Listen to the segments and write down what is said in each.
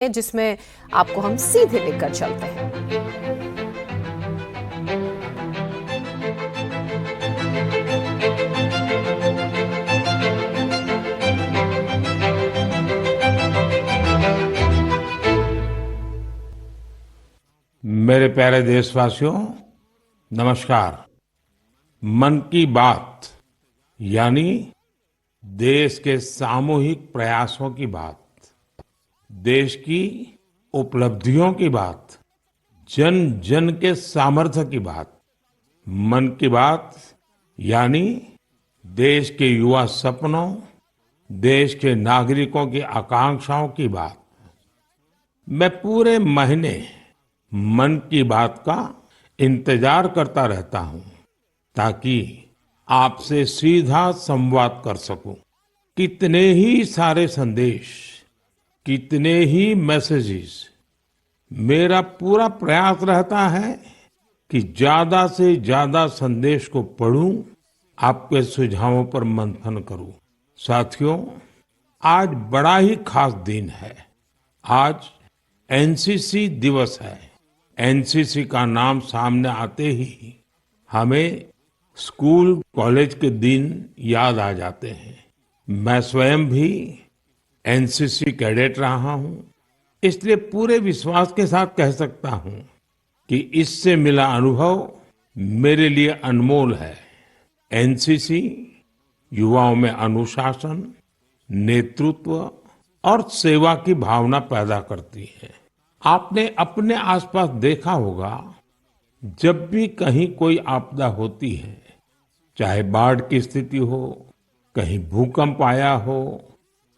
जिसमें आपको हम सीधे लेकर चलते हैं। मेरे प्यारे देशवासियों, नमस्कार। मन की बात यानी देश के सामूहिक प्रयासों की बात, देश की उपलब्धियों की बात, जन जन के सामर्थ्य की बात। मन की बात यानी देश के युवा सपनों, देश के नागरिकों की आकांक्षाओं की बात। मैं पूरे महीने मन की बात का इंतजार करता रहता हूं ताकि आपसे सीधा संवाद कर सकूं। कितने ही सारे संदेश, कितने ही मैसेजेस। मेरा पूरा प्रयास रहता है कि ज्यादा से ज्यादा संदेश को पढूं, आपके सुझावों पर मंथन करूं। साथियों, आज बड़ा ही खास दिन है। आज एनसीसी दिवस है। एनसीसी का नाम सामने आते ही हमें स्कूल कॉलेज के दिन याद आ जाते हैं। मैं स्वयं भी एनसीसी कैडेट रहा हूं, इसलिए पूरे विश्वास के साथ कह सकता हूं कि इससे मिला अनुभव मेरे लिए अनमोल है। एनसीसी युवाओं में अनुशासन, नेतृत्व और सेवा की भावना पैदा करती है। आपने अपने आसपास देखा होगा, जब भी कहीं कोई आपदा होती है, चाहे बाढ़ की स्थिति हो, कहीं भूकंप आया हो,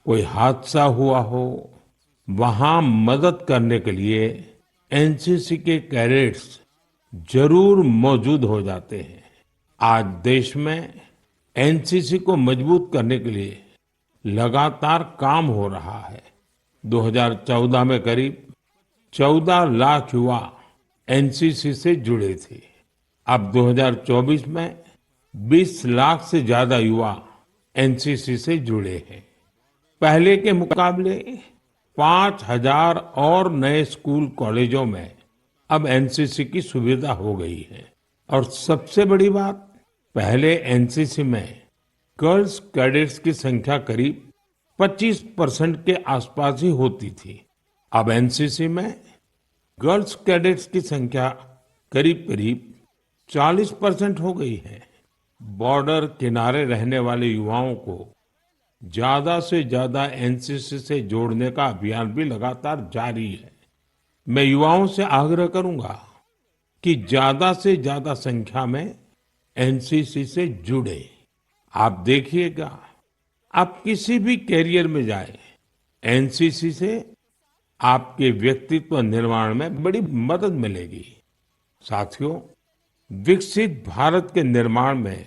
कोई हादसा हुआ हो, वहां मदद करने के लिए एनसीसी के कैडेट्स जरूर मौजूद हो जाते हैं। आज देश में एनसीसी को मजबूत करने के लिए लगातार काम हो रहा है। 2014 में करीब 14 लाख युवा एनसीसी से जुड़े थे। अब 2024 में 20 लाख से ज्यादा युवा एनसीसी से जुड़े हैं। पहले के मुकाबले 5,000 और नए स्कूल कॉलेजों में अब एनसीसी की सुविधा हो गई है। और सबसे बड़ी बात, पहले एनसीसी में गर्ल्स कैडेट्स की संख्या करीब 25% के आसपास ही होती थी। अब एनसीसी में गर्ल्स कैडेट्स की संख्या करीब करीब 40% हो गई है। बॉर्डर किनारे रहने वाले युवाओं को ज्यादा से ज्यादा एनसीसी से जोड़ने का अभियान भी लगातार जारी है। मैं युवाओं से आग्रह करूंगा कि ज्यादा से ज्यादा संख्या में एनसीसी से जुड़े। आप देखिएगा, आप किसी भी कैरियर में जाए, एनसीसी से आपके व्यक्तित्व निर्माण में बड़ी मदद मिलेगी। साथियों, विकसित भारत के निर्माण में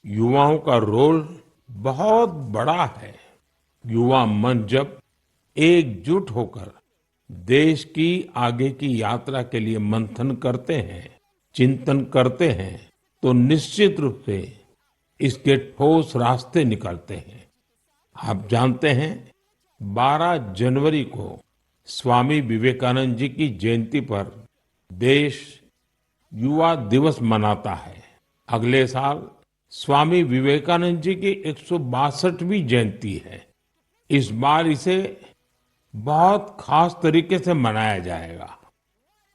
युवाओं का रोल बहुत बड़ा है। युवा मन जब एकजुट होकर देश की आगे की यात्रा के लिए मंथन करते हैं, चिंतन करते हैं, तो निश्चित रूप से इसके ठोस रास्ते निकलते हैं। आप जानते हैं, 12 जनवरी को स्वामी विवेकानंद जी की जयंती पर देश युवा दिवस मनाता है। अगले साल स्वामी विवेकानंद जी की 162वीं जयंती है। इस बार इसे बहुत खास तरीके से मनाया जाएगा।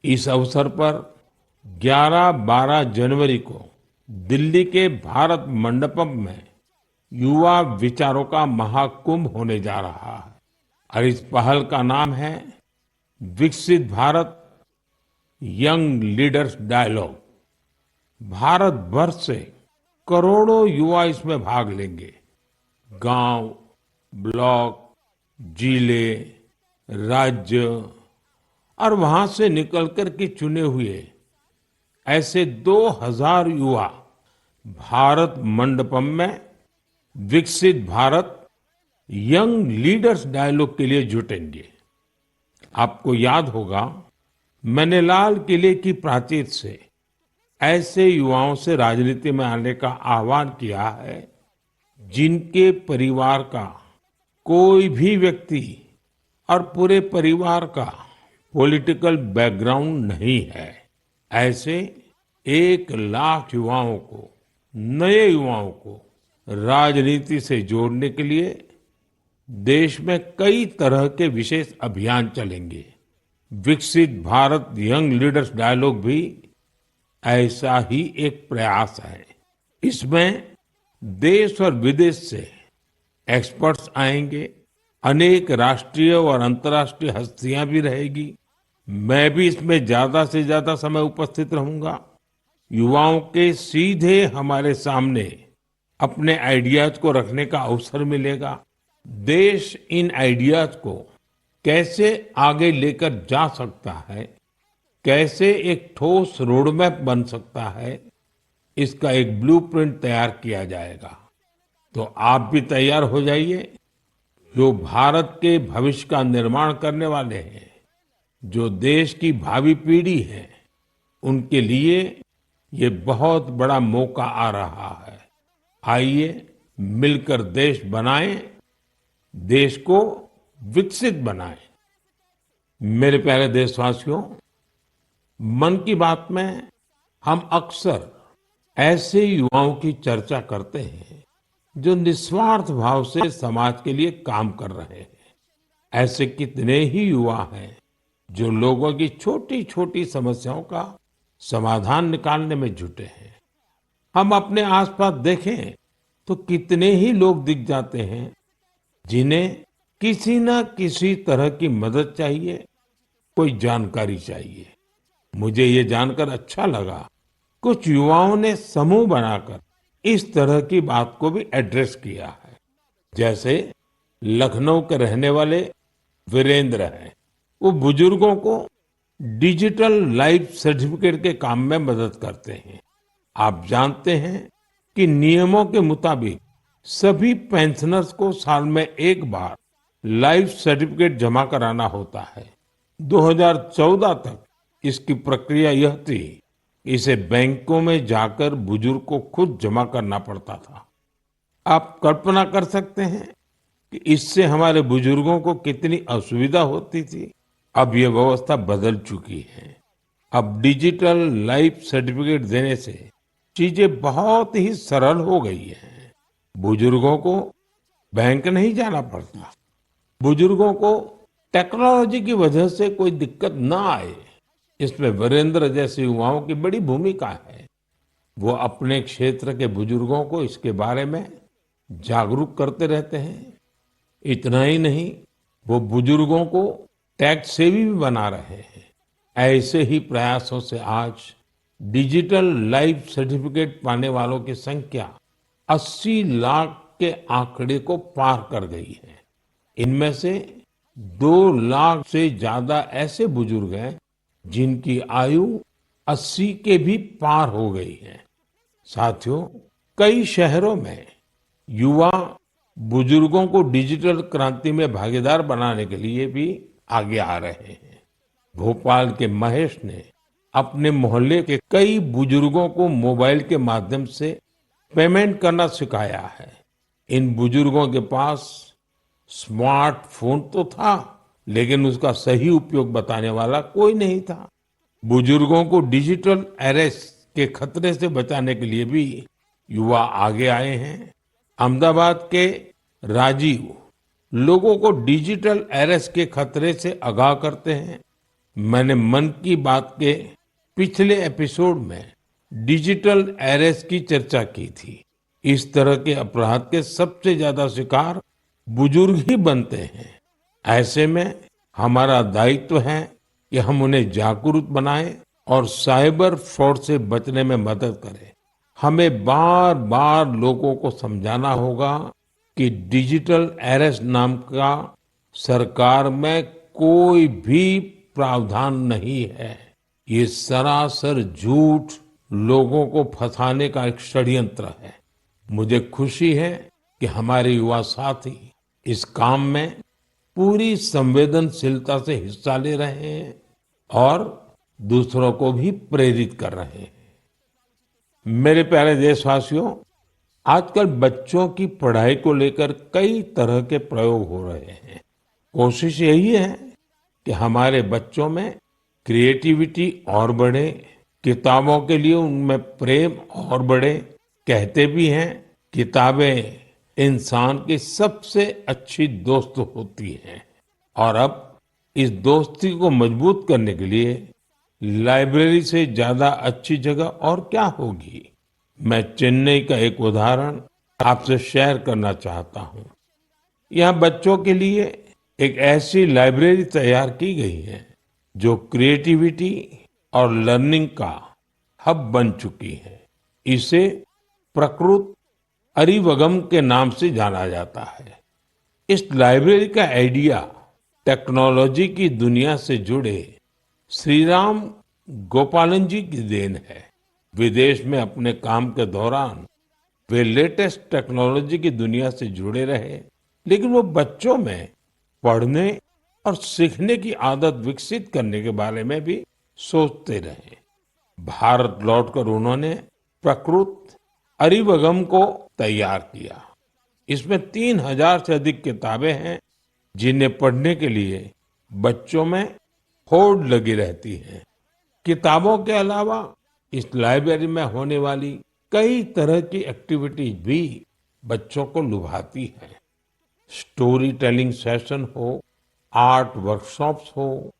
इस अवसर पर 11-12 जनवरी को दिल्ली के भारत मंडपम में युवा विचारों का महाकुंभ होने जा रहा है। और इस पहल का नाम है Viksit Bharat young leaders dialogue. Bharat भर से करोड़ों युवा इसमें भाग लेंगे। गांव, ब्लॉक, जिले, राज्य और वहां से निकलकर के चुने हुए ऐसे 2000 युवा भारत मंडपम में विकसित भारत यंग लीडर्स डायलॉग के लिए जुटेंगे। आपको याद होगा, मैंने लाल किले की प्राचीर से ऐसे युवाओं से राजनीति में आने का आह्वान किया है जिनके परिवार का कोई भी व्यक्ति और पूरे परिवार का पॉलिटिकल बैकग्राउंड नहीं है, ऐसे 1 लाख युवाओं को, नए युवाओं को राजनीति से जोड़ने के लिए देश में कई तरह के विशेष अभियान चलेंगे। विकसित भारत यंग लीडर्स डायलॉग भी ऐसा ही एक प्रयास है। इसमें देश और विदेश से एक्सपर्ट्स आएंगे, अनेक राष्ट्रीय और अंतर्राष्ट्रीय हस्तियां भी रहेगी। मैं भी इसमें ज्यादा से ज्यादा समय उपस्थित रहूंगा। युवाओं के सीधे हमारे सामने अपने आइडियाज को रखने का अवसर मिलेगा। देश इन आइडियाज को कैसे आगे लेकर जा सकता है, कैसे एक ठोस रोडमैप बन सकता है, इसका एक ब्लूप्रिंट तैयार किया जाएगा। तो आप भी तैयार हो जाइए। जो भारत के भविष्य का निर्माण करने वाले हैं, जो देश की भावी पीढ़ी है, उनके लिए ये बहुत बड़ा मौका आ रहा है। आइए मिलकर देश बनाएं, देश को विकसित बनाएं। मेरे प्यारे देशवासियों, मन की बात में हम अक्सर ऐसे युवाओं की चर्चा करते हैं जो निस्वार्थ भाव से समाज के लिए काम कर रहे हैं। ऐसे कितने ही युवा हैं जो लोगों की छोटी छोटी समस्याओं का समाधान निकालने में जुटे हैं। हम अपने आसपास देखें तो कितने ही लोग दिख जाते हैं जिन्हें किसी न किसी तरह की मदद चाहिए, कोई जानकारी चाहिए। मुझे ये जानकर अच्छा लगा, कुछ युवाओं ने समूह बनाकर इस तरह की बात को भी एड्रेस किया है। जैसे लखनऊ के रहने वाले वीरेंद्र हैं, वो बुजुर्गों को डिजिटल लाइफ सर्टिफिकेट के काम में मदद करते हैं। आप जानते हैं कि नियमों के मुताबिक सभी पेंशनर्स को साल में एक बार लाइफ सर्टिफिकेट जमा कराना होता है। 2014 तक इसकी प्रक्रिया यह थी, इसे बैंकों में जाकर बुजुर्ग को खुद जमा करना पड़ता था। आप कल्पना कर सकते हैं कि इससे हमारे बुजुर्गों को कितनी असुविधा होती थी। अब ये व्यवस्था बदल चुकी है। अब डिजिटल लाइफ सर्टिफिकेट देने से चीजें बहुत ही सरल हो गई हैं। बुजुर्गों को बैंक नहीं जाना पड़ता। बुजुर्गों को टेक्नोलॉजी की वजह से कोई दिक्कत ना आए, इसमें वीरेंद्र जैसे युवाओं की बड़ी भूमिका है। वो अपने क्षेत्र के बुजुर्गों को इसके बारे में जागरूक करते रहते हैं। इतना ही नहीं, वो बुजुर्गों को टैक्स सेवी भी बना रहे हैं। ऐसे ही प्रयासों से आज डिजिटल लाइफ सर्टिफिकेट पाने वालों की संख्या 80 लाख के आंकड़े को पार कर गई है। इनमें से 2 लाख से ज्यादा ऐसे बुजुर्ग हैं जिनकी आयु 80 के भी पार हो गई है। साथियों, कई शहरों में युवा बुजुर्गों को डिजिटल क्रांति में भागीदार बनाने के लिए भी आगे आ रहे हैं। भोपाल के महेश ने अपने मोहल्ले के कई बुजुर्गों को मोबाइल के माध्यम से पेमेंट करना सिखाया है। इन बुजुर्गों के पास स्मार्टफोन तो था, लेकिन उसका सही उपयोग बताने वाला कोई नहीं था। बुजुर्गों को डिजिटल अरेस्ट के खतरे से बचाने के लिए भी युवा आगे आए हैं। अहमदाबाद के राजीव लोगों को डिजिटल अरेस्ट के खतरे से आगाह करते हैं। मैंने मन की बात के पिछले एपिसोड में डिजिटल अरेस्ट की चर्चा की थी। इस तरह के अपराध के सबसे ज्यादा शिकार बुजुर्ग ही बनते हैं। ऐसे में हमारा दायित्व है कि हम उन्हें जागरूक बनाएं और साइबर फ्रॉड से बचने में मदद करें। हमें बार बार लोगों को समझाना होगा कि डिजिटल अरेस्ट नाम का सरकार में कोई भी प्रावधान नहीं है। ये सरासर झूठ, लोगों को फंसाने का एक षड्यंत्र है। मुझे खुशी है कि हमारे युवा साथी इस काम में पूरी संवेदनशीलता से हिस्सा ले रहे हैं और दूसरों को भी प्रेरित कर रहे हैं। मेरे प्यारे देशवासियों, आजकल बच्चों की पढ़ाई को लेकर कई तरह के प्रयोग हो रहे हैं। कोशिश यही है कि हमारे बच्चों में क्रिएटिविटी और बढ़े, किताबों के लिए उनमें प्रेम और बढ़े। कहते भी हैं, किताबें इंसान की सबसे अच्छी दोस्त होती हैं। और अब इस दोस्ती को मजबूत करने के लिए लाइब्रेरी से ज्यादा अच्छी जगह और क्या होगी। मैं चेन्नई का एक उदाहरण आपसे शेयर करना चाहता हूं। यहाँ बच्चों के लिए एक ऐसी लाइब्रेरी तैयार की गई है जो क्रिएटिविटी और लर्निंग का हब बन चुकी है। इसे प्रकृत अरिवगम के नाम से जाना जाता है। इस लाइब्रेरी का आइडिया टेक्नोलॉजी की दुनिया से जुड़े श्रीराम गोपालन जी की देन है। विदेश में अपने काम के दौरान वे लेटेस्ट टेक्नोलॉजी की दुनिया से जुड़े रहे, लेकिन वो बच्चों में पढ़ने और सीखने की आदत विकसित करने के बारे में भी सोचते रहे। भारत लौटकर उन्होंने प्रकृत अरिवगम को तैयार किया। इसमें 3000 से अधिक किताबें हैं जिन्हें पढ़ने के लिए बच्चों में होड़ लगी रहती है। किताबों के अलावा इस लाइब्रेरी में होने वाली कई तरह की एक्टिविटीज भी बच्चों को लुभाती है। स्टोरी टेलिंग सेशन हो, आर्ट वर्कशॉप्स हो,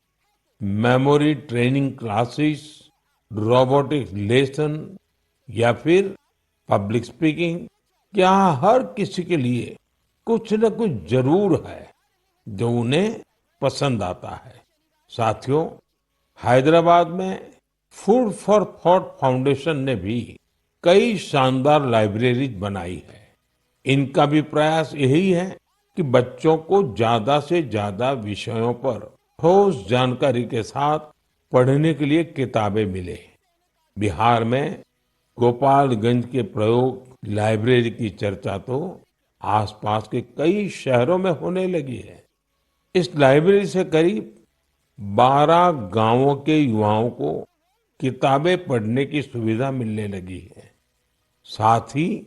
memory training classes, robotics lesson या फिर पब्लिक स्पीकिंग, यहाँ हर किसी के लिए कुछ न कुछ जरूर है जो उन्हें पसंद आता है। साथियों, हैदराबाद में फूड फॉर थॉट फाउंडेशन ने भी कई शानदार लाइब्रेरीज बनाई है। इनका भी प्रयास यही है कि बच्चों को ज्यादा से ज्यादा विषयों पर ठोस जानकारी के साथ पढ़ने के लिए किताबें मिले। बिहार में गोपालगंज के प्रयोग लाइब्रेरी की चर्चा तो आसपास के कई शहरों में होने लगी है। इस लाइब्रेरी से करीब 12 गांवों के युवाओं को किताबें पढ़ने की सुविधा मिलने लगी है। साथ ही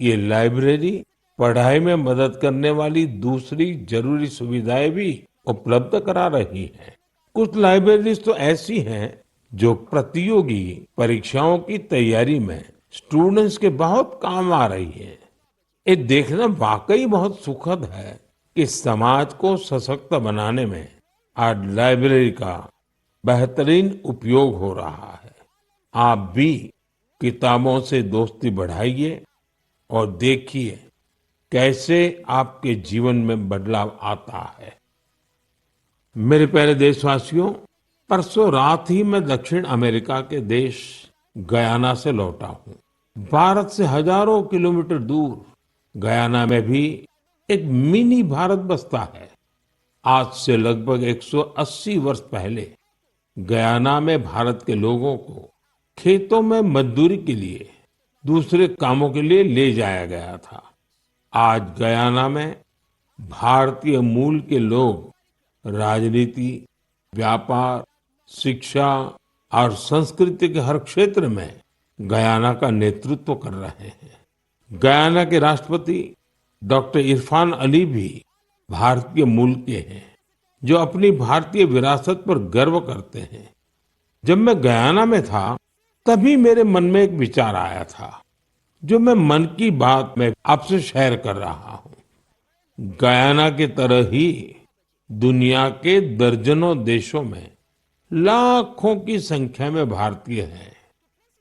ये लाइब्रेरी पढ़ाई में मदद करने वाली दूसरी जरूरी सुविधाएं भी उपलब्ध करा रही है। कुछ लाइब्रेरीज तो ऐसी हैं जो प्रतियोगी परीक्षाओं की तैयारी में स्टूडेंट्स के बहुत काम आ रही है। ये देखना वाकई बहुत सुखद है कि समाज को सशक्त बनाने में आज लाइब्रेरी का बेहतरीन उपयोग हो रहा है। आप भी किताबों से दोस्ती बढ़ाइए और देखिए कैसे आपके जीवन में बदलाव आता है। मेरे प्यारे देशवासियों, परसों रात ही मैं दक्षिण अमेरिका के देश गयाना से लौटा हूँ। भारत से हजारों किलोमीटर दूर गयाना में भी एक मिनी भारत बसता है। आज से लगभग 180 वर्ष पहले गयाना में भारत के लोगों को खेतों में मजदूरी के लिए, दूसरे कामों के लिए ले जाया गया था। आज गयाना में भारतीय मूल के लोग राजनीति, व्यापार, शिक्षा और संस्कृति के हर क्षेत्र में गयाना का नेतृत्व कर रहे हैं। गयाना के राष्ट्रपति डॉक्टर इरफान अली भी भारतीय मूल के हैं, जो अपनी भारतीय विरासत पर गर्व करते हैं। जब मैं गयाना में था, तभी मेरे मन में एक विचार आया था, जो मैं मन की बात में आपसे शेयर कर रहा हूँ। गयाना की तरह ही दुनिया के दर्जनों देशों में लाखों की संख्या में भारतीय हैं।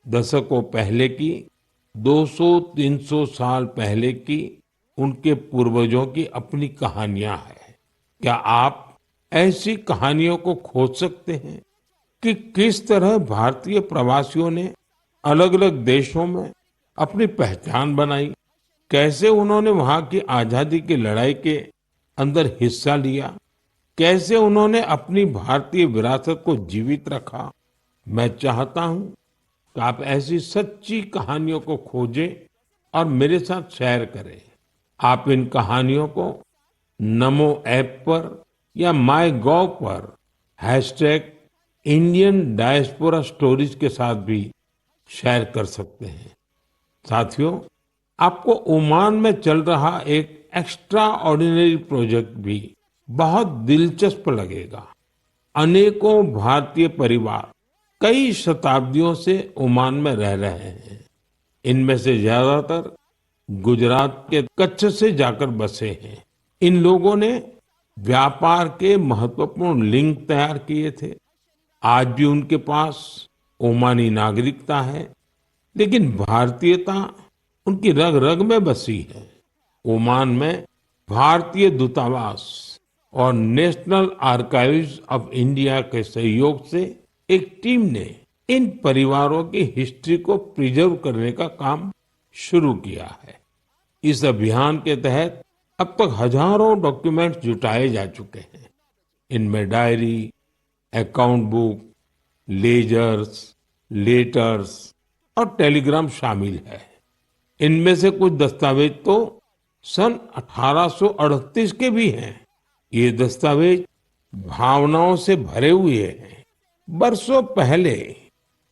दशकों पहले की, 200-300 साल पहले की उनके पूर्वजों की अपनी कहानियां हैं। क्या आप ऐसी कहानियों को खोज सकते हैं कि किस तरह भारतीय प्रवासियों ने अलग अलग देशों में अपनी पहचान बनाई, कैसे उन्होंने वहां की आजादी की लड़ाई के अंदर हिस्सा लिया, कैसे उन्होंने अपनी भारतीय विरासत को जीवित रखा। मैं चाहता हूं कि आप ऐसी सच्ची कहानियों को खोजें और मेरे साथ शेयर करें। आप इन कहानियों को नमो ऐप पर या माय गॉव पर #इंडियन डायस्पोरा स्टोरीज के साथ भी शेयर कर सकते हैं। साथियों, आपको ओमान में चल रहा एक एक्स्ट्रा ऑर्डिनरी प्रोजेक्ट भी बहुत दिलचस्प लगेगा। अनेकों भारतीय परिवार कई शताब्दियों से ओमान में रह रहे हैं। इनमें से ज्यादातर गुजरात के कच्छ से जाकर बसे हैं। इन लोगों ने व्यापार के महत्वपूर्ण लिंक तैयार किए थे। आज भी उनके पास ओमानी नागरिकता है, लेकिन भारतीयता उनकी रग रग में बसी है। ओमान में भारतीय दूतावास और नेशनल आर्काइव्स ऑफ इंडिया के सहयोग से एक टीम ने इन परिवारों की हिस्ट्री को प्रिजर्व करने का काम शुरू किया है। इस अभियान के तहत अब तक हजारों डॉक्यूमेंट्स जुटाए जा चुके हैं। इनमें diary, account book, ledgers, letters और टेलीग्राम शामिल है। इनमें से कुछ दस्तावेज तो सन 1838 के भी हैं। ये दस्तावेज भावनाओं से भरे हुए हैं। बरसों पहले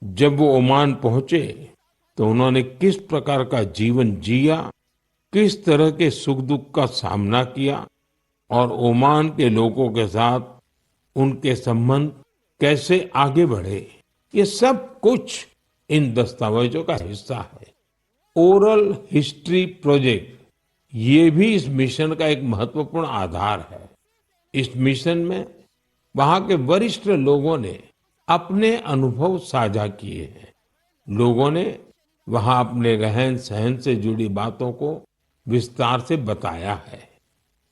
जब वो ओमान पहुंचे तो उन्होंने किस प्रकार का जीवन जिया, किस तरह के सुख दुख का सामना किया और ओमान के लोगों के साथ उनके संबंध कैसे आगे बढ़े, ये सब कुछ इन दस्तावेजों का हिस्सा है। ओरल हिस्ट्री प्रोजेक्ट ये भी इस मिशन का एक महत्वपूर्ण आधार है। इस मिशन में वहां के वरिष्ठ लोगों ने अपने अनुभव साझा किए हैं। लोगों ने वहां अपने रहन सहन से जुड़ी बातों को विस्तार से बताया है।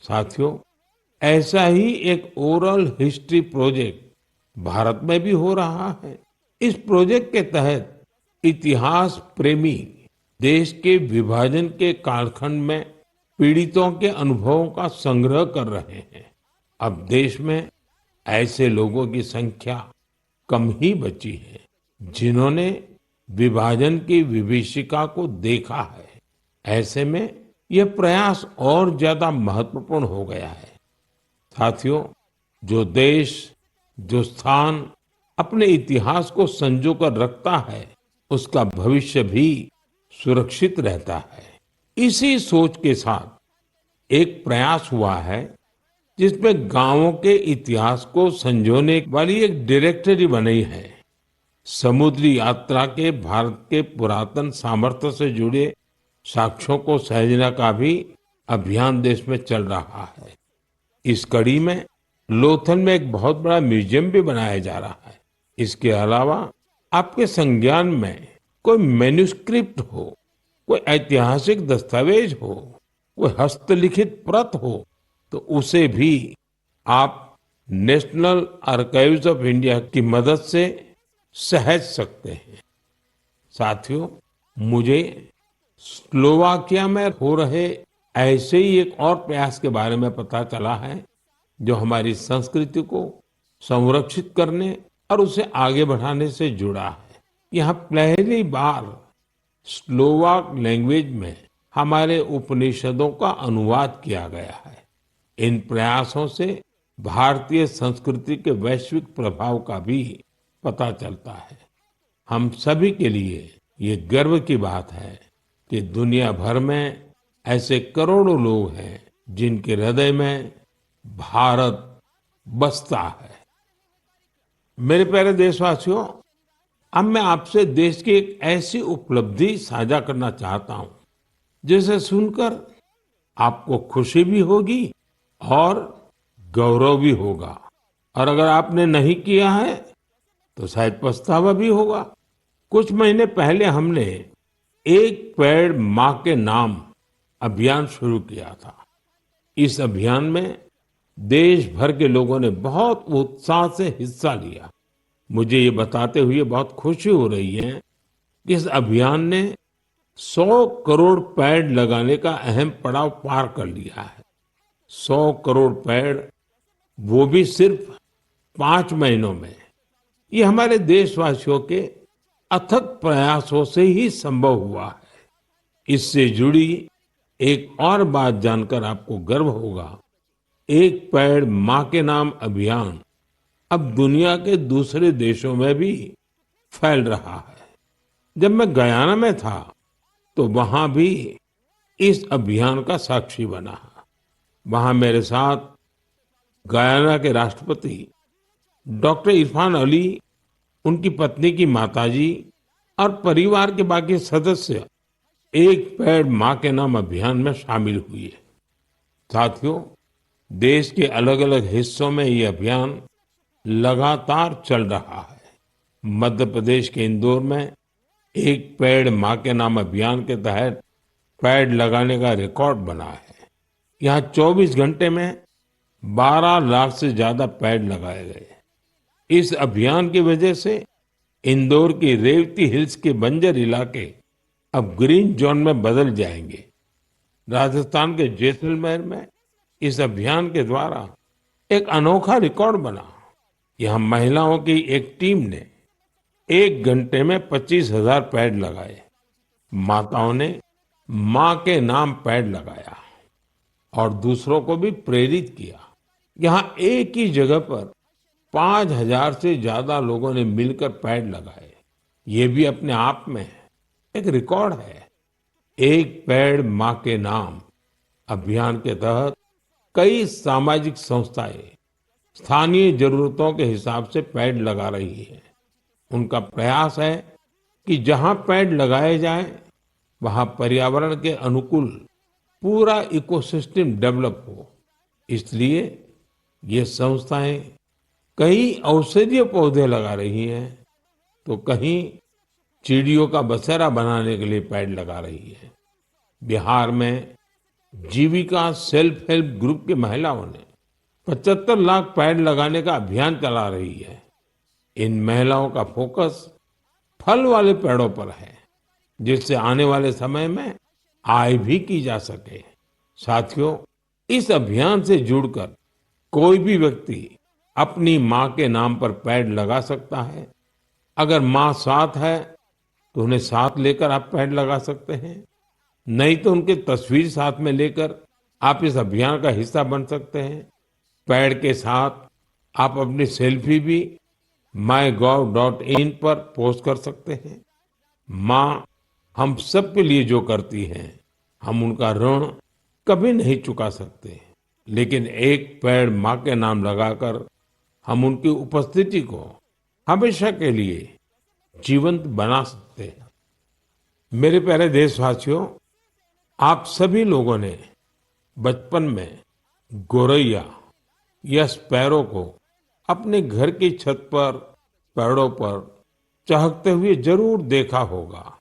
साथियों, ऐसा ही एक ओरल हिस्ट्री प्रोजेक्ट भारत में भी हो रहा है। इस प्रोजेक्ट के तहत इतिहास प्रेमी देश के विभाजन के कालखंड में पीड़ितों के अनुभवों का संग्रह कर रहे हैं। अब देश में ऐसे लोगों की संख्या कम ही बची है जिन्होंने विभाजन की विभीषिका को देखा है। ऐसे में यह प्रयास और ज्यादा महत्वपूर्ण हो गया है। साथियों, जो देश, जो स्थान अपने इतिहास को संजो कर रखता है, उसका भविष्य भी सुरक्षित रहता है। इसी सोच के साथ एक प्रयास हुआ है जिसमें गांवों के इतिहास को संजोने वाली एक डायरेक्टरी बनी है। समुद्री यात्रा के भारत के पुरातन सामर्थ्य से जुड़े साक्ष्यों को सहेजने का भी अभियान देश में चल रहा है। इस कड़ी में लोथल में एक बहुत बड़ा म्यूजियम भी बनाया जा रहा है। इसके अलावा आपके संज्ञान में कोई मैन्युस्क्रिप्ट हो, कोई ऐतिहासिक दस्तावेज हो, कोई हस्तलिखित प्रत हो, तो उसे भी आप नेशनल आर्काइव्स ऑफ इंडिया की मदद से सहेज सकते हैं। साथियों, मुझे स्लोवाकिया में हो रहे ऐसे ही एक और प्रयास के बारे में पता चला है जो हमारी संस्कृति को संरक्षित करने और उसे आगे बढ़ाने से जुड़ा है। यहाँ पहली बार स्लोवाक लैंग्वेज में हमारे उपनिषदों का अनुवाद किया गया है। इन प्रयासों से भारतीय संस्कृति के वैश्विक प्रभाव का भी पता चलता है। हम सभी के लिए ये गर्व की बात है कि दुनिया भर में ऐसे करोड़ों लोग हैं जिनके हृदय में भारत बसता है। मेरे प्यारे देशवासियों, अब मैं आपसे देश की एक ऐसी उपलब्धि साझा करना चाहता हूं जिसे सुनकर आपको खुशी भी होगी और गौरव भी होगा, और अगर आपने नहीं किया है तो शायद पछतावा भी होगा। कुछ महीने पहले हमने एक पेड़ मां के नाम अभियान शुरू किया था। इस अभियान में देश भर के लोगों ने बहुत उत्साह से हिस्सा लिया। मुझे ये बताते हुए बहुत खुशी हो रही है कि इस अभियान ने 100 करोड़ पेड़ लगाने का अहम पड़ाव पार कर लिया है। 100 करोड़ पेड़, वो भी सिर्फ 5 महीनों में। ये हमारे देशवासियों के अथक प्रयासों से ही संभव हुआ है। इससे जुड़ी एक और बात जानकर आपको गर्व होगा। एक पेड़ मां के नाम अभियान अब दुनिया के दूसरे देशों में भी फैल रहा है। जब मैं गयाना में था तो वहां भी इस अभियान का साक्षी बना। वहां मेरे साथ गयाना के राष्ट्रपति डॉक्टर इरफान अली, उनकी पत्नी की माताजी और परिवार के बाकी सदस्य एक पेड़ मां के नाम अभियान में शामिल हुए। साथियों, देश के अलग अलग हिस्सों में ये अभियान लगातार चल रहा है। मध्य प्रदेश के इंदौर में एक पेड़ मां के नाम अभियान के तहत पेड़ लगाने का रिकॉर्ड बना है। यहाँ 24 घंटे में 12 लाख से ज्यादा पेड़ लगाए गए। इस अभियान की वजह से इंदौर की रेवती हिल्स के बंजर इलाके अब ग्रीन जोन में बदल जाएंगे। राजस्थान के जैसलमेर में इस अभियान के द्वारा एक अनोखा रिकॉर्ड बना। यहाँ महिलाओं की एक टीम ने 1 घंटे में 25,000 पेड़ लगाए। माताओं ने मां के नाम पेड़ लगाया और दूसरों को भी प्रेरित किया। यहाँ एक ही जगह पर 5,000 से ज्यादा लोगों ने मिलकर पेड़ लगाए। ये भी अपने आप में एक रिकॉर्ड है। एक पेड़ मां के नाम अभियान के तहत कई सामाजिक संस्थाएं स्थानीय जरूरतों के हिसाब से पेड़ लगा रही है। उनका प्रयास है कि जहां पेड़ लगाए जाएं, वहां पर्यावरण के अनुकूल पूरा इकोसिस्टम डेवलप हो। इसलिए ये संस्थाएं कई औषधीय पौधे लगा रही हैं, तो कहीं चिड़ियों का बसेरा बनाने के लिए पेड़ लगा रही है। बिहार में जीविका सेल्फ हेल्प ग्रुप की महिलाओं ने 75 लाख पेड़ लगाने का अभियान चला रही है। इन महिलाओं का फोकस फल वाले पेड़ों पर है, जिससे आने वाले समय में आय भी की जा सके। साथियों, इस अभियान से जुड़कर कोई भी व्यक्ति अपनी मां के नाम पर पेड़ लगा सकता है। अगर मां साथ है तो उन्हें साथ लेकर आप पेड़ लगा सकते हैं, नहीं तो उनकी तस्वीर साथ में लेकर आप इस अभियान का हिस्सा बन सकते हैं। पेड़ के साथ आप अपनी सेल्फी भी mygov.in पर पोस्ट कर सकते हैं। मां हम सब के लिए जो करती हैं, हम उनका ऋण कभी नहीं चुका सकते, लेकिन एक पेड़ मां के नाम लगाकर हम उनकी उपस्थिति को हमेशा के लिए जीवंत बना सकते हैं। मेरे प्यारे देशवासियों, आप सभी लोगों ने बचपन में गोरैया या स्पैरो को अपने घर की छत पर, पेड़ों पर चहकते हुए जरूर देखा होगा।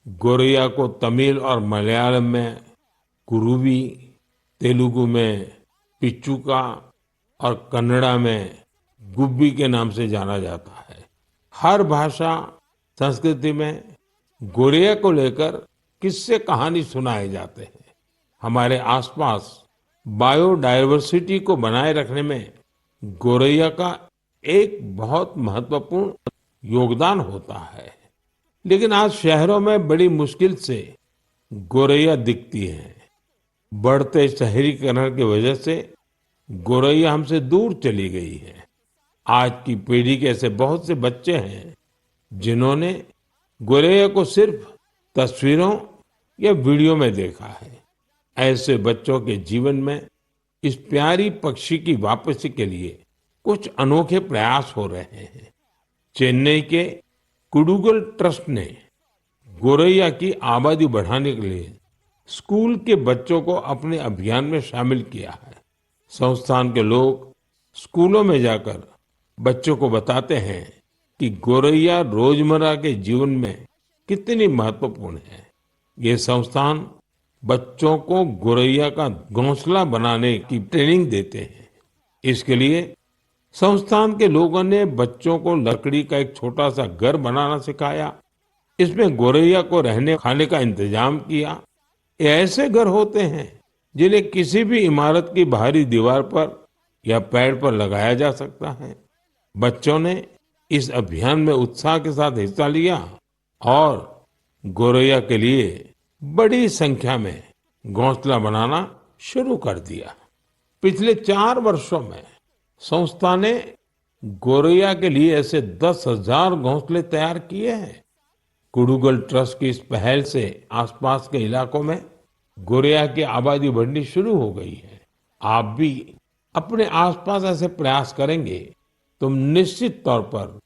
गोरैया को तमिल और मलयालम में कुरुवी, तेलुगु में पिचुका और कन्नड़ा में गुब्बी के नाम से जाना जाता है। हर भाषा संस्कृति में गोरैया को लेकर किस्से कहानी सुनाए जाते हैं। हमारे आसपास बायोडायवर्सिटी को बनाए रखने में गोरैया का एक बहुत महत्वपूर्ण योगदान होता है। लेकिन आज शहरों में बड़ी मुश्किल से गोरैया दिखती है। बढ़ते शहरीकरण की वजह से गोरैया हमसे दूर चली गई है। आज की पीढ़ी के ऐसे बहुत से बच्चे हैं जिन्होंने गोरैया को सिर्फ तस्वीरों या वीडियो में देखा है। ऐसे बच्चों के जीवन में इस प्यारी पक्षी की वापसी के लिए कुछ अनोखे प्रयास हो रहे हैं। चेन्नई के कुडुगल ट्रस्ट ने गोरैया की आबादी बढ़ाने के लिए स्कूल के बच्चों को अपने अभियान में शामिल किया है। संस्थान के लोग स्कूलों में जाकर बच्चों को बताते हैं कि गोरैया रोजमर्रा के जीवन में कितनी महत्वपूर्ण है। ये संस्थान बच्चों को गोरैया का घोंसला बनाने की ट्रेनिंग देते हैं। इसके लिए संस्थान के लोगों ने बच्चों को लकड़ी का एक छोटा सा घर बनाना सिखाया। इसमें गोरैया को रहने खाने का इंतजाम किया। ये ऐसे घर होते हैं जिन्हें किसी भी इमारत की बाहरी दीवार पर या पेड़ पर लगाया जा सकता है। बच्चों ने इस अभियान में उत्साह के साथ हिस्सा लिया और गोरैया के लिए बड़ी संख्या में घोंसला बनाना शुरू कर दिया। पिछले 4 वर्षों में संस्था ने गोरैया के लिए ऐसे 10,000 घोंसले तैयार किए हैं। कुडुगल ट्रस्ट की इस पहल से आसपास के इलाकों में गोरैया की आबादी बढ़नी शुरू हो गई है। आप भी अपने आसपास ऐसे प्रयास करेंगे तो निश्चित तौर पर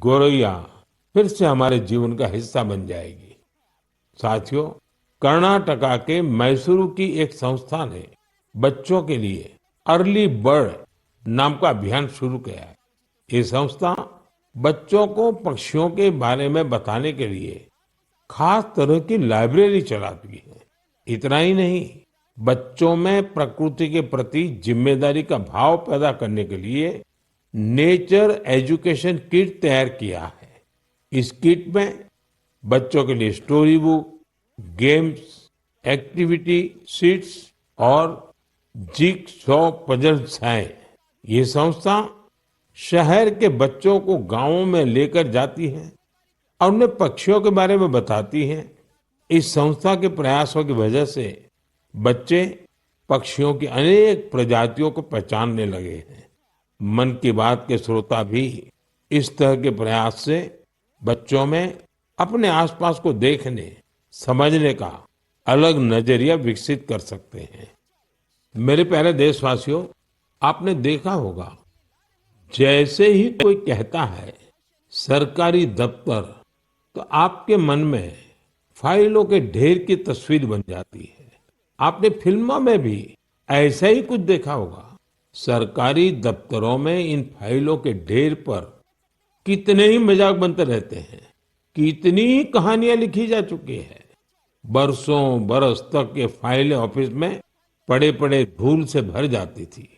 गोरैया फिर से हमारे जीवन का हिस्सा बन जाएगी। साथियों, कर्नाटका के मैसूरू की एक संस्था ने बच्चों के लिए अर्ली बर्ड नाम का अभियान शुरू किया है। ये संस्था बच्चों को पक्षियों के बारे में बताने के लिए खास तरह की लाइब्रेरी चलाती है। इतना ही नहीं, बच्चों में प्रकृति के प्रति जिम्मेदारी का भाव पैदा करने के लिए नेचर एजुकेशन किट तैयार किया है। इस किट में बच्चों के लिए story book, games, activity sheets और जिगसॉ पजल्स हैं। ये संस्था शहर के बच्चों को गांवों में लेकर जाती है और उन्हें पक्षियों के बारे में बताती है। इस संस्था के प्रयासों की वजह से बच्चे पक्षियों की अनेक प्रजातियों को पहचानने लगे हैं। मन की बात के श्रोता भी इस तरह के प्रयास से बच्चों में अपने आसपास को देखने, समझने का अलग नजरिया विकसित कर सकते हैं। मेरे प्यारे देशवासियों, आपने देखा होगा, जैसे ही कोई कहता है सरकारी दफ्तर, तो आपके मन में फाइलों के ढेर की तस्वीर बन जाती है। आपने फिल्मों में भी ऐसा ही कुछ देखा होगा। सरकारी दफ्तरों में इन फाइलों के ढेर पर कितने ही मजाक बनते रहते हैं, कितनी ही कहानियां लिखी जा चुकी है। बरसों बरस तक ये फाइलें ऑफिस में पड़े पड़े धूल से भर जाती थी,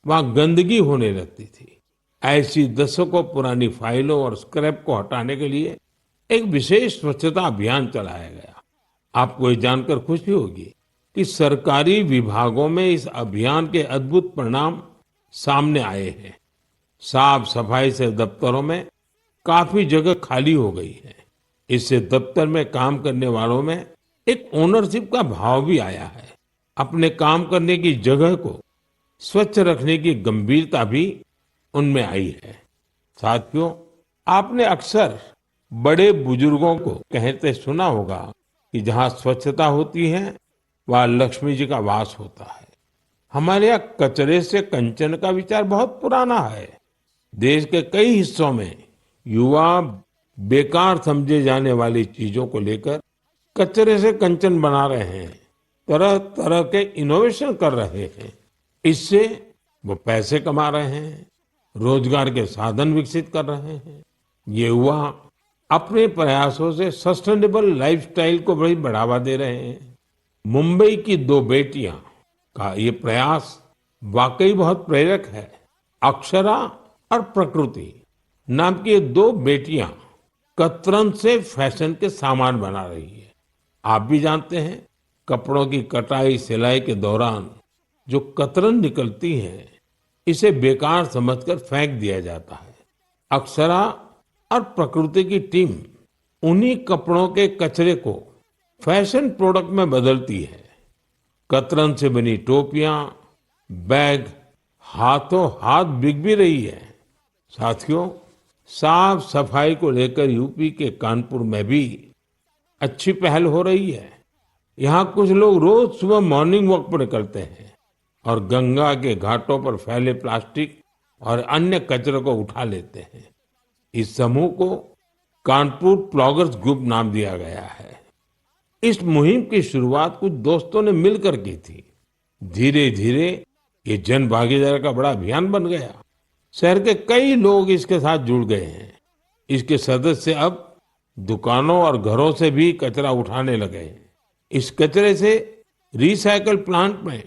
वहां गंदगी होने लगती थी। ऐसी दशकों पुरानी फाइलों और स्क्रैप को हटाने के लिए एक विशेष स्वच्छता अभियान चलाया गया। आपको ये जानकर खुशी होगी कि सरकारी विभागों में इस अभियान के अद्भुत परिणाम सामने आए हैं। साफ सफाई से दफ्तरों में काफी जगह खाली हो गई है। इससे दफ्तर में काम करने वालों में एक ओनरशिप का भाव भी आया है। अपने काम करने की जगह को स्वच्छ रखने की गंभीरता भी उनमें आई है। साथियों, आपने अक्सर बड़े बुजुर्गों को कहते सुना होगा कि जहां स्वच्छता होती है वहां लक्ष्मी जी का वास होता है। हमारे यहाँ कचरे से कंचन का विचार बहुत पुराना है। देश के कई हिस्सों में युवा बेकार समझे जाने वाली चीजों को लेकर कचरे से कंचन बना रहे हैं, तरह तरह के इनोवेशन कर रहे हैं। इससे वो पैसे कमा रहे हैं, रोजगार के साधन विकसित कर रहे हैं। ये युवा अपने प्रयासों से सस्टेनेबल लाइफस्टाइल को बड़ी बढ़ावा दे रहे हैं। मुंबई की दो बेटियां का ये प्रयास वाकई बहुत प्रेरक है। अक्षरा और प्रकृति नाम की ये दो बेटियां कतरन से फैशन के सामान बना रही है। आप भी जानते हैं, कपड़ों की कटाई सिलाई के दौरान जो कतरन निकलती है, इसे बेकार समझकर फेंक दिया जाता है। अक्षरा और प्रकृति की टीम उन्हीं कपड़ों के कचरे को फैशन प्रोडक्ट में बदलती है। कतरन से बनी टोपियां, बैग हाथों हाथ बिक भी रही है। साथियों, साफ सफाई को लेकर यूपी के कानपुर में भी अच्छी पहल हो रही है। यहाँ कुछ लोग रोज सुबह मॉर्निंग वॉक पर निकलते हैं और गंगा के घाटों पर फैले प्लास्टिक और अन्य कचरे को उठा लेते हैं। इस समूह को कानपुर प्लॉगर्स ग्रुप नाम दिया गया है। इस मुहिम की शुरुआत कुछ दोस्तों ने मिलकर की थी। धीरे धीरे ये जन भागीदारी का बड़ा अभियान बन गया। शहर के कई लोग इसके साथ जुड़ गए हैं। इसके सदस्य अब दुकानों और घरों से भी कचरा उठाने लगे हैं। इस कचरे से रिसाइकल प्लांट में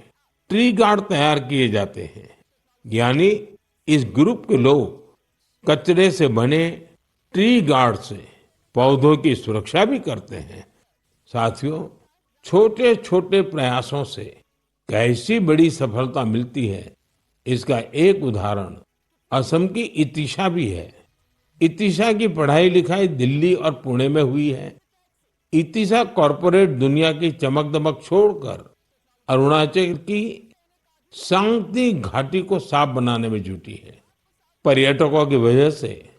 ट्री गार्ड तैयार किए जाते हैं। यानी इस ग्रुप के लोग कचरे से बने ट्री गार्ड से पौधों की सुरक्षा भी करते हैं। साथियों, छोटे छोटे प्रयासों से कैसी बड़ी सफलता मिलती है, इसका एक उदाहरण असम की इतिशा भी है। इतिशा की पढ़ाई लिखाई दिल्ली और पुणे में हुई है। इतिशा कॉरपोरेट दुनिया की चमक दमक छोड़कर अरुणाचल की सांगती घाटी को साफ बनाने में जुटी है। पर्यटकों की वजह से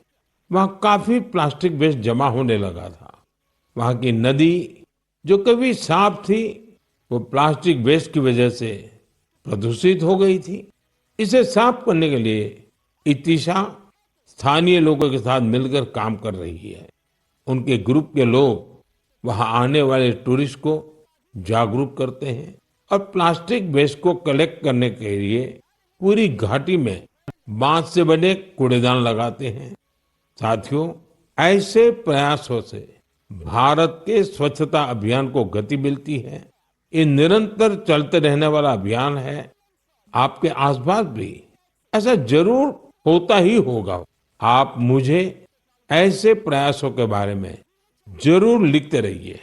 वहां काफी प्लास्टिक वेस्ट जमा होने लगा था। वहां की नदी जो कभी साफ थी, वो प्लास्टिक वेस्ट की वजह से प्रदूषित हो गई थी। इसे साफ करने के लिए इतिशा स्थानीय लोगों के साथ मिलकर काम कर रही है। उनके ग्रुप के लोग वहां आने वाले टूरिस्ट को जागरूक करते हैं और प्लास्टिक वेस्ट को कलेक्ट करने के लिए पूरी घाटी में बांस से बने कूड़ेदान लगाते हैं। साथियों, ऐसे प्रयासों से भारत के स्वच्छता अभियान को गति मिलती है। ये निरंतर चलते रहने वाला अभियान है। आपके आसपास भी ऐसा जरूर होता ही होगा। आप मुझे ऐसे प्रयासों के बारे में जरूर लिखते रहिए।